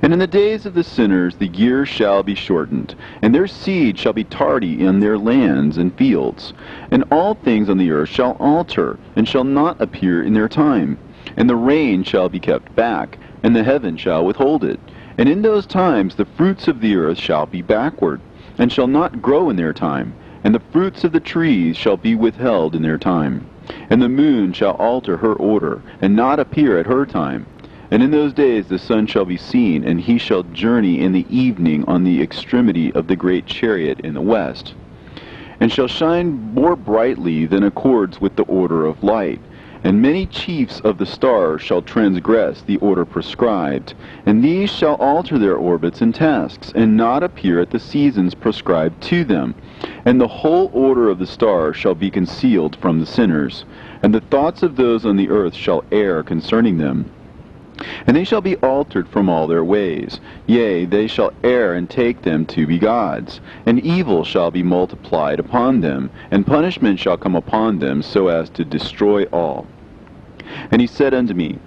And in the days of the sinners the year shall be shortened, and their seed shall be tardy in their lands and fields. And all things on the earth shall alter, and shall not appear in their time. And the rain shall be kept back, and the heaven shall withhold it. And in those times the fruits of the earth shall be backward, and shall not grow in their time. And the fruits of the trees shall be withheld in their time. And the moon shall alter her order, and not appear at her time. And in those days the sun shall be seen, and he shall journey in the evening on the extremity of the great chariot in the west, and shall shine more brightly than accords with the order of light. And many chiefs of the stars shall transgress the order prescribed, and these shall alter their orbits and tasks, and not appear at the seasons prescribed to them. And the whole order of the stars shall be concealed from the sinners, and the thoughts of those on the earth shall err concerning them. And they shall be altered from all their ways. Yea, they shall err and take them to be gods. And evil shall be multiplied upon them, and punishment shall come upon them, so as to destroy all. And he said unto me,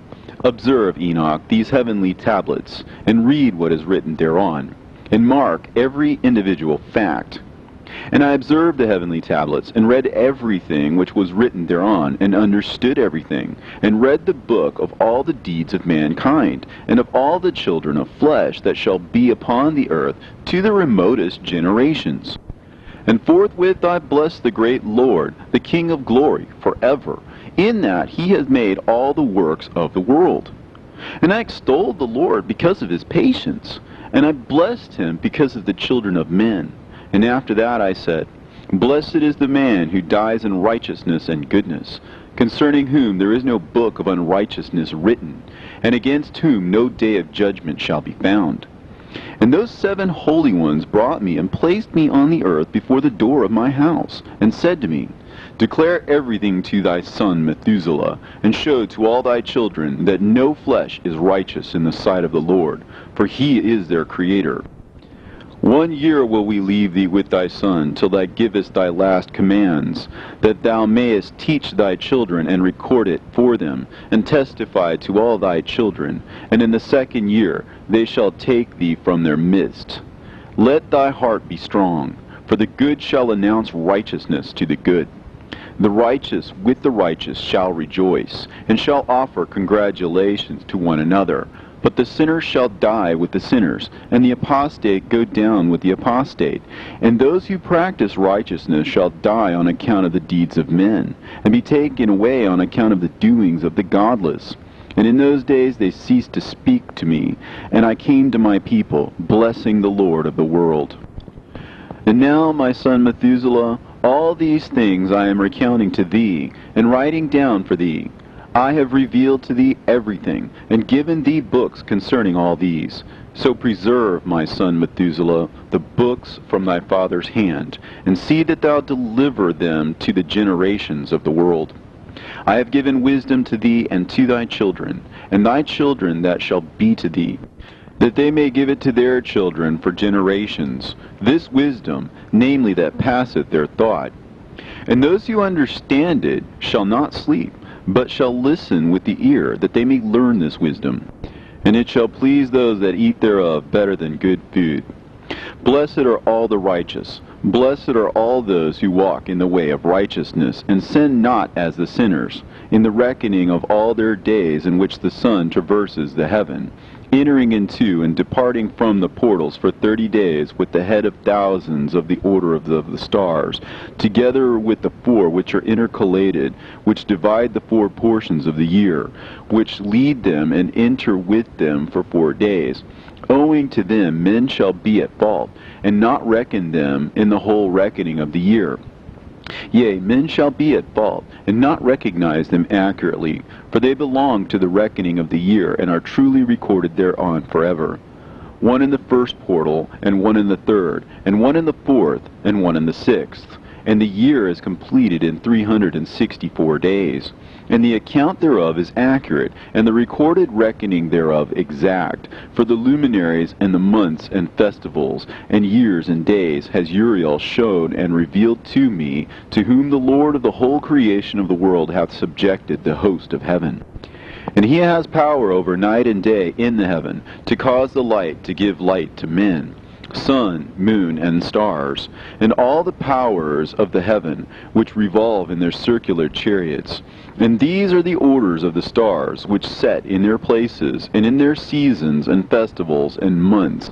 Observe, Enoch, these heavenly tablets, and read what is written thereon, and mark every individual fact. And I observed the heavenly tablets, and read everything which was written thereon, and understood everything, and read the book of all the deeds of mankind, and of all the children of flesh that shall be upon the earth, to the remotest generations. And forthwith I blessed the great Lord, the King of glory, forever, in that he has made all the works of the world. And I extolled the Lord because of his patience, and I blessed him because of the children of men. And after that I said, Blessed is the man who dies in righteousness and goodness, concerning whom there is no book of unrighteousness written, and against whom no day of judgment shall be found. And those 7 holy ones brought me and placed me on the earth before the door of my house, and said to me, Declare everything to thy son Methuselah, and show to all thy children that no flesh is righteous in the sight of the Lord, for he is their Creator. 1 year will we leave thee with thy son, till thou givest thy last commands, that thou mayest teach thy children, and record it for them, and testify to all thy children. And in the 2nd year they shall take thee from their midst. Let thy heart be strong, for the good shall announce righteousness to the good. The righteous with the righteous shall rejoice, and shall offer congratulations to one another. But the sinner shall die with the sinners, and the apostate go down with the apostate. And those who practice righteousness shall die on account of the deeds of men, and be taken away on account of the doings of the godless. And in those days they ceased to speak to me, and I came to my people, blessing the Lord of the world. And now, my son Methuselah, all these things I am recounting to thee, and writing down for thee. I have revealed to thee everything, and given thee books concerning all these. So preserve, my son Methuselah, the books from thy father's hand, and see that thou deliver them to the generations of the world. I have given wisdom to thee and to thy children, and thy children that shall be to thee, that they may give it to their children for generations, this wisdom, namely that passeth their thought. And those who understand it shall not sleep, but shall listen with the ear, that they may learn this wisdom. And it shall please those that eat thereof better than good food. Blessed are all the righteous. Blessed are all those who walk in the way of righteousness, and sin not as the sinners, in the reckoning of all their days in which the sun traverses the heaven, entering into and departing from the portals for 30 days with the head of thousands of the order of the stars, together with the 4 which are intercalated, which divide the 4 portions of the year, which lead them and enter with them for 4 days. Owing to them men shall be at fault, and not reckon them in the whole reckoning of the year. Yea, men shall be at fault, and not recognize them accurately, for they belong to the reckoning of the year, and are truly recorded thereon forever. 1 in the 1st portal, and 1 in the 3rd, and 1 in the 4th, and 1 in the 6th. And the year is completed in 364 days. And the account thereof is accurate, and the recorded reckoning thereof exact. For the luminaries and the months and festivals and years and days has Uriel showed and revealed to me, to whom the Lord of the whole creation of the world hath subjected the host of heaven. And he has power over night and day in the heaven, to cause the light to give light to men, sun, moon, and stars, and all the powers of the heaven, which revolve in their circular chariots. And these are the orders of the stars, which set in their places, and in their seasons, and festivals, and months.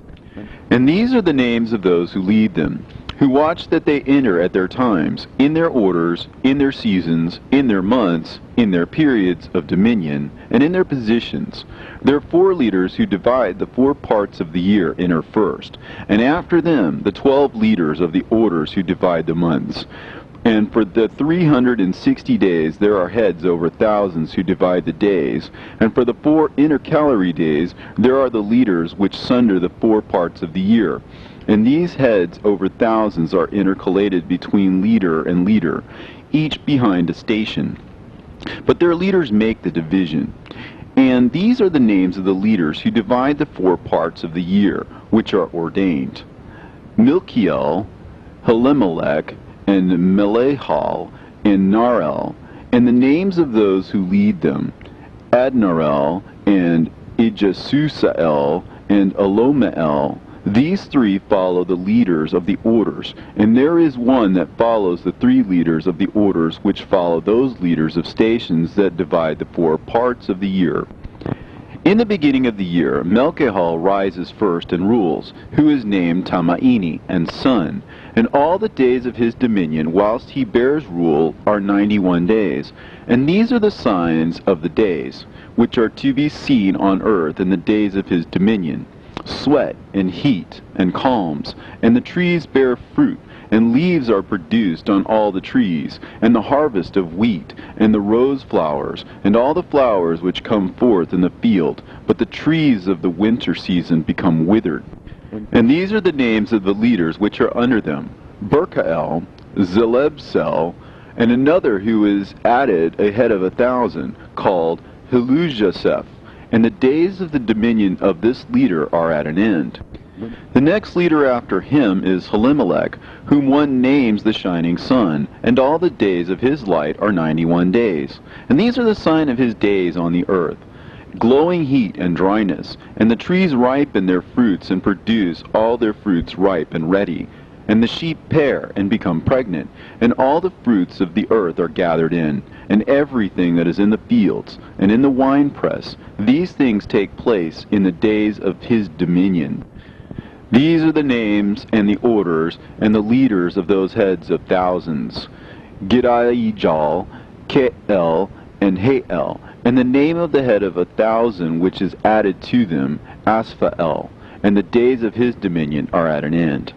And these are the names of those who lead them, who watch that they enter at their times, in their orders, in their seasons, in their months, in their periods of dominion, and in their positions. Their 4 leaders who divide the 4 parts of the year enter first, and after them the 12 leaders of the orders who divide the months. And for the 360 days there are heads over thousands who divide the days, and for the 4 intercalary days there are the leaders which sunder the 4 parts of the year. And these heads over thousands are intercalated between leader and leader, each behind a station. But their leaders make the division. And these are the names of the leaders who divide the 4 parts of the year, which are ordained: Milkiel, Helimelech, and Melehal, and Narel, and the names of those who lead them: Adnarel, and Ijasusael, and Elomeel. These 3 follow the leaders of the orders, and there is one that follows the 3 leaders of the orders which follow those leaders of stations that divide the 4 parts of the year. In the beginning of the year, Melchihal rises first and rules, who is named Tamaini, and son, and all the days of his dominion whilst he bears rule are 91 days. And these are the signs of the days, which are to be seen on earth in the days of his dominion: sweat, and heat, and calms, and the trees bear fruit, and leaves are produced on all the trees, and the harvest of wheat, and the rose flowers, and all the flowers which come forth in the field, but the trees of the winter season become withered. And these are the names of the leaders which are under them: Berkael, Zelebsel, and another who is added a head of 1,000, called Helujaseph. And the days of the dominion of this leader are at an end. The next leader after him is Helimelech, whom one names the shining sun, and all the days of his light are 91 days. And these are the sign of his days on the earth: glowing heat and dryness, and the trees ripen their fruits and produce all their fruits ripe and ready. And the sheep pair and become pregnant, and all the fruits of the earth are gathered in, and everything that is in the fields, and in the winepress. These things take place in the days of his dominion. These are the names and the orders and the leaders of those heads of thousands: Gidaijal, Keel, and Hael, and the name of the head of 1,000 which is added to them, Asphael. And the days of his dominion are at an end.